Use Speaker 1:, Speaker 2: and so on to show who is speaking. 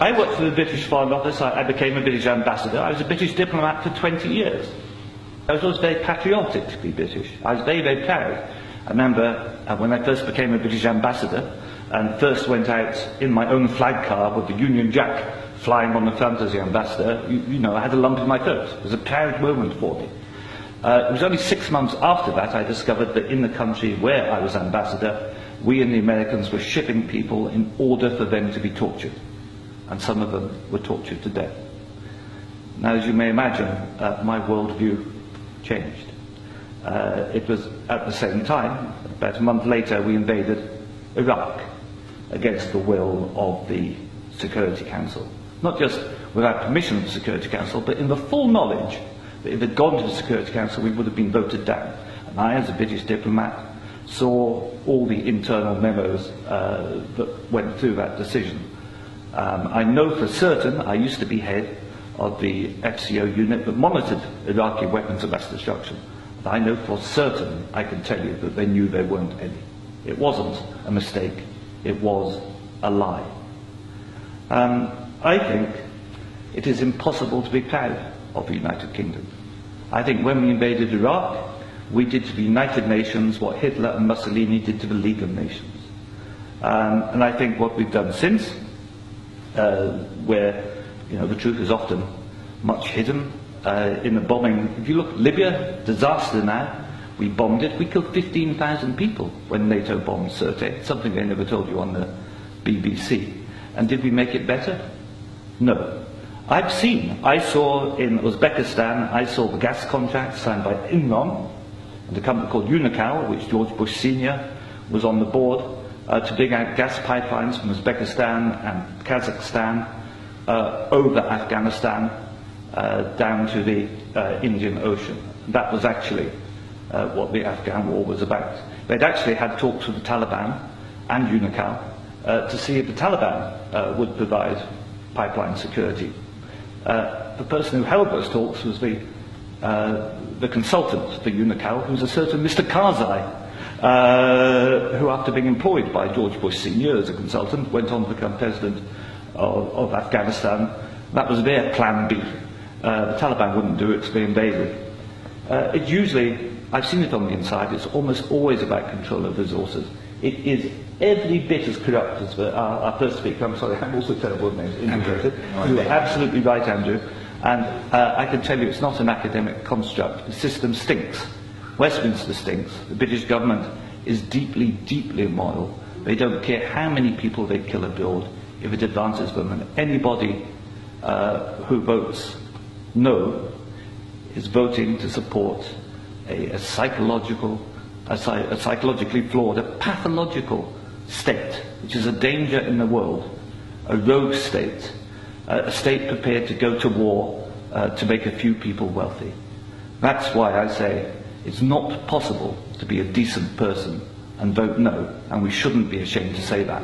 Speaker 1: I worked for the British Foreign Office. I became a British ambassador. I was a British diplomat for 20 years. I was always very patriotic to be British. I was very, very proud. I remember when I first became a British ambassador and first went out in my own flag car with the Union Jack flying on the front as the ambassador, you know, I had a lump in my throat. It was a proud moment for me. It was only 6 months after that I discovered that in the country where I was ambassador, we and the Americans were shipping people in order for them to be tortured. And some of them were tortured to death. Now, as you may imagine, my worldview changed. It was at the same time, about a month later, we invaded Iraq against the will of the Security Council. Not just without permission of the Security Council, but in the full knowledge that if it had gone to the Security Council, we would have been voted down. And I, as a British diplomat, saw all the internal memos that went through that decision. I know for certain, I used to be head of the FCO unit that monitored Iraqi weapons of mass destruction. I know for certain, I can tell you, that they knew there weren't any. It wasn't a mistake, it was a lie. I think it is impossible to be proud of the United Kingdom. I think when we invaded Iraq, we did to the United Nations what Hitler and Mussolini did to the League of Nations. And I think what we've done since, where the truth is often much hidden, in the bombing. If you look at Libya, disaster now, we bombed it. We killed 15,000 people when NATO bombed Sirte, something they never told you on the BBC. And did we make it better? No. I saw in Uzbekistan, I saw the gas contract signed by Enron and a company called Unocal, which George Bush Sr. was on the board, to dig out gas pipelines from Uzbekistan and Kazakhstan over Afghanistan down to the Indian Ocean. That was actually what the Afghan war was about. They'd actually had talks with the Taliban and Unocal to see if the Taliban would provide pipeline security. The person who held those talks was the consultant for Unocal, who was a certain Mr. Karzai, who, after being employed by George Bush Sr. as a consultant, went on to become president of Afghanistan. That was their plan B. The Taliban wouldn't do it, so they invaded. It usually, I've seen it on the inside, it's almost always about control of resources. It is every bit as corrupt as our first speaker. I'm sorry, I'm also terrible with names. Integrated. You are absolutely right, Andrew. And I can tell you it's not an academic construct. The system stinks. Westminster stinks. The British government is deeply, deeply immoral. They don't care how many people they kill abroad if it advances them. And anybody who votes no is voting to support a psychologically flawed, a pathological state, which is a danger in the world, a rogue state, a state prepared to go to war to make a few people wealthy. That's why I say it's not possible to be a decent person and vote no, and we shouldn't be ashamed to say that.